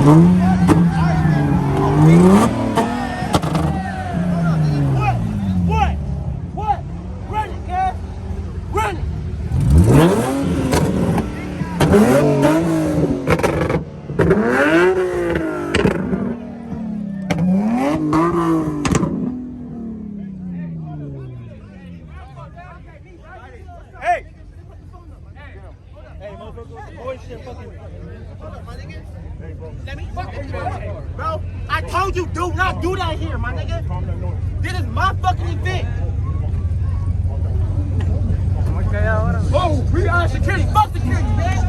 What? Run it, guys. Run it. Hey! Hey, motherfucker. Boy, shit, fucking. Let me fucking bro. I told you, do not do that here, my nigga. This is my fucking event. Oh, we got security. Fuck security, man.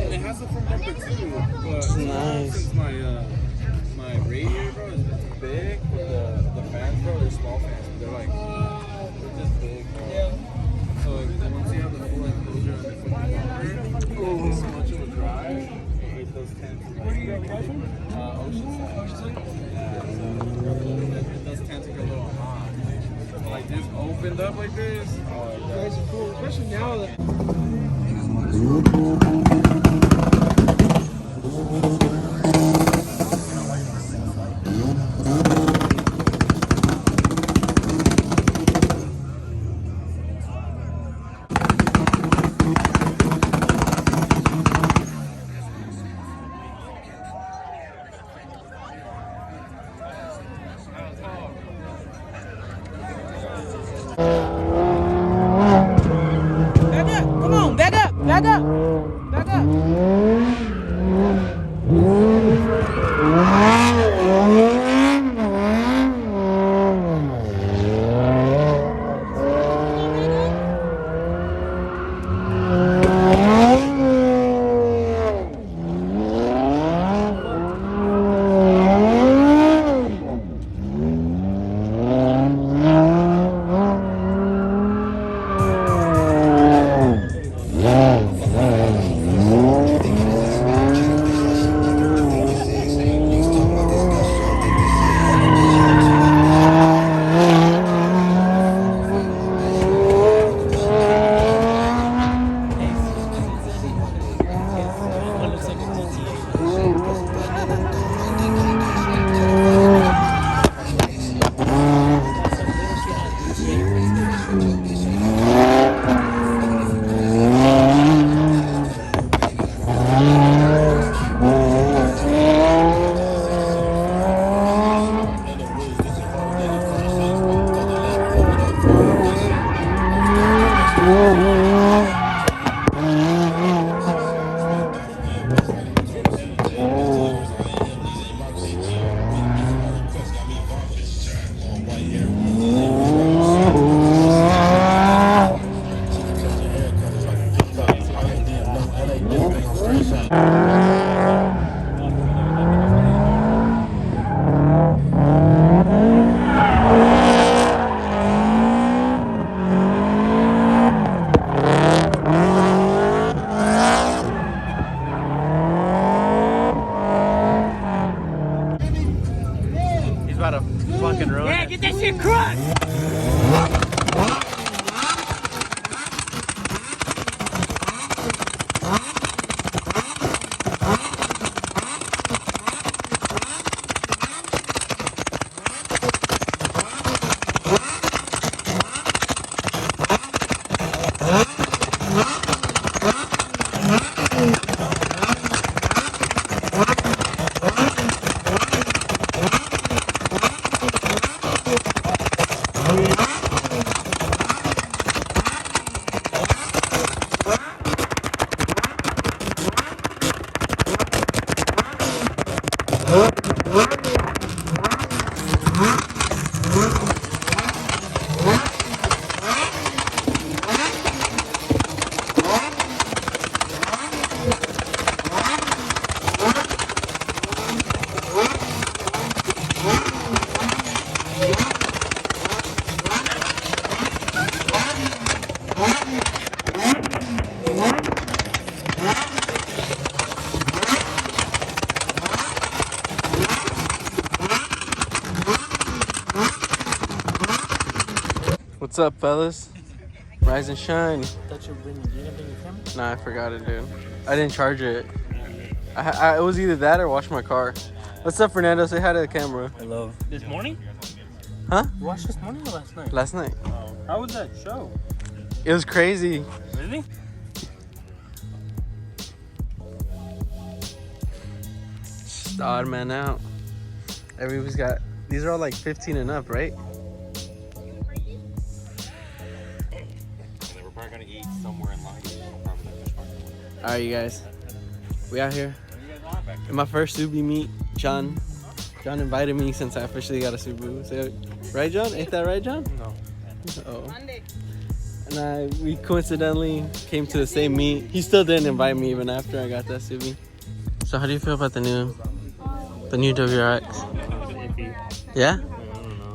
It has it from number 2, but nice. Since my radiator, bro, is big, but the fans, bro, they're small fans. They're like, they're just big, bro. Yeah. So once you have the full enclosure and the full water, so much of a drive, it does tend to like Oceanside. Yeah, so it does tend to get a little hot. But like this opened up like this, oh, it's cool, especially now that. Back up. Come on. Back up. Back up. Back up. What's up, fellas? Rise and shine. Thought you were bringing, you didn't bring your camera? Nah, I forgot it, dude. I didn't charge it. It was either that or wash my car. What's up, Fernando? Say hi to the camera. Hello. This morning? Huh? You watched this morning or last night? Last night. How was that show? It was crazy. Really? Just the odd man out. Everybody's got. These are all like 15 and up, right? We're probably gonna eat somewhere in line. All right, you guys. We out here. In my first Subi meet, John invited me since I officially got a Subaru. So, right, John? Ain't that right, John? No. Oh. And we coincidentally came to the same meet. He still didn't invite me even after I got that Subi. So how do you feel about the new WRX? Yeah?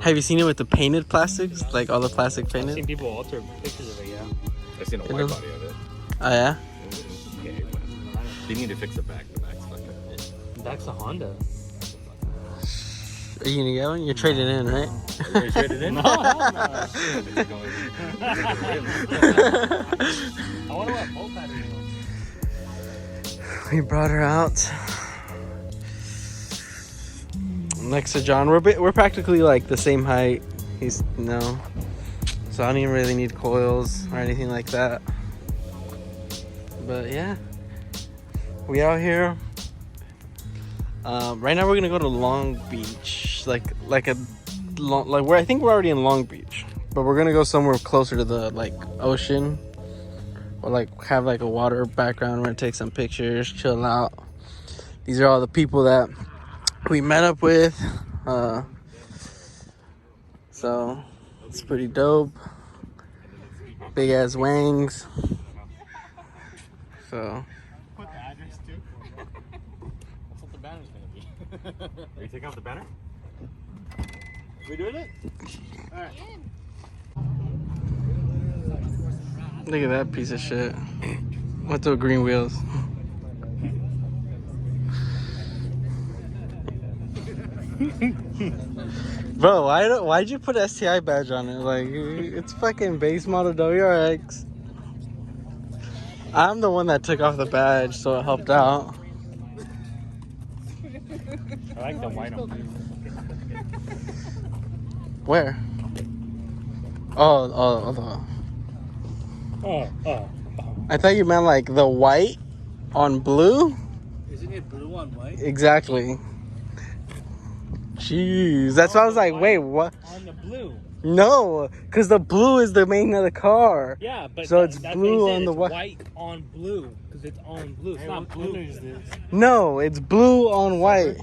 Have you seen it with the painted plastics? Like all the plastic painted? I've seen people alter pictures of it, yeah. I've seen a white body of it. Oh yeah? They need to fix the back. The back's fucking. That's a Honda. Are you gonna get one? You're trading in, right? Are you traded in? No. I wonder what bolt that is. We brought her out next to John. We're practically like the same height. So I don't even really need coils or anything like that. But yeah, we out here. Right now we're gonna go to Long Beach, like I think we're already in Long Beach, but we're gonna go somewhere closer to the like ocean, or like have like a water background. We're gonna take some pictures, chill out. These are all the people that we met up with, so it's pretty dope. Big ass wangs. So. Put the address too. That's what the banner's gonna be. Are you taking off the banner? We doing it? Alright. Look at that piece of shit. With the green wheels. Bro, why'd you put STI badge on it? Like, it's fucking base model WRX. I'm the one that took off the badge, so it helped out. I like the white on blue. Where? Oh. I thought you meant like the white on blue? Isn't it blue on white? Exactly. Jeez, that's why I was like, wait, what? On the blue. No, because the blue is the main of the car. Yeah, but so it's that's blue what on the white. white. White on blue, because it's on blue. It's not blue. Is this? No, it's blue on white.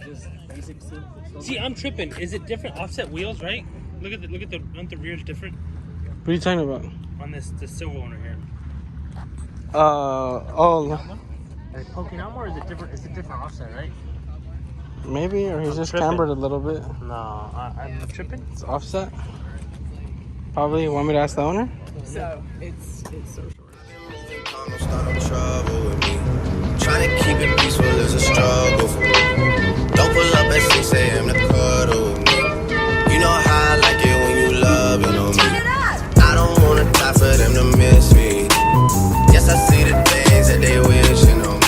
Just basic simple. See, I'm tripping. Is it different offset wheels, right? Look at the aren't the rears different? What are you talking about? On this silver one right here. Oh, Are they poking out more? Or is it different? It's a different offset, right? maybe, or he's just tripping. cambered a little bit. No, I'm tripping. It's offset. Probably. Want me to ask the owner? So it's so short. Don't start no trouble with me. Trying to keep it peaceful is a struggle for me. Don't pull up at 6 a.m. to cuddle with me. You know how I like it when you loving on me. I don't wanna die for them to miss me. Yes, I see the things that they wishing on me.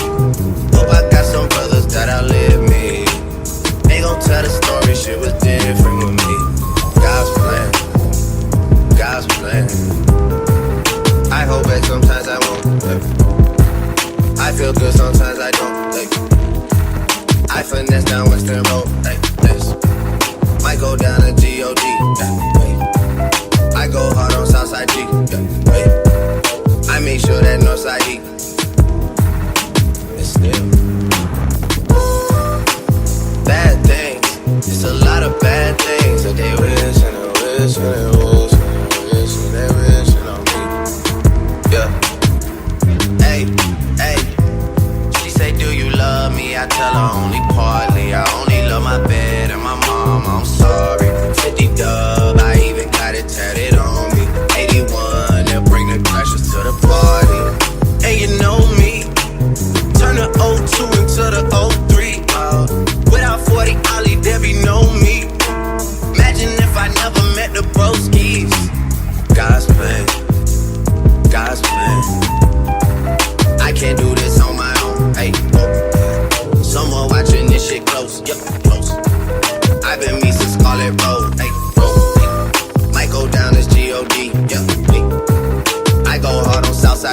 Hope I got some brothers that outlive me. They gon' tell the story, shit was different with me. God's plan, God's plan. I hold back sometimes I won't. I feel good sometimes I don't. I finesse down Western Road. This might go down to G.O.D. I go hard on Southside G. I make sure that Northside E. It's still bad things. It's a lot of bad things that they wish and they wish and they wish and they wish and they wish on me. Yeah. Hey. She say, do you love me? I tell her only partly. I only love my bed and my mom. I'm sorry. 50 dub. I even got it tatted on me. 81.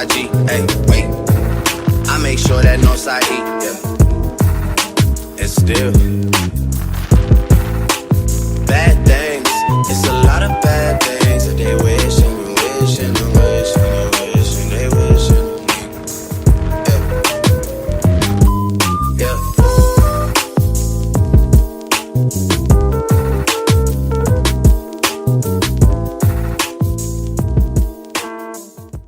IG. Hey, wait. I make sure that no side eat, yeah. And still, bad things. It's a lot of bad things that they wishing and wishing and wishing and wishing they wishing on me. Yeah.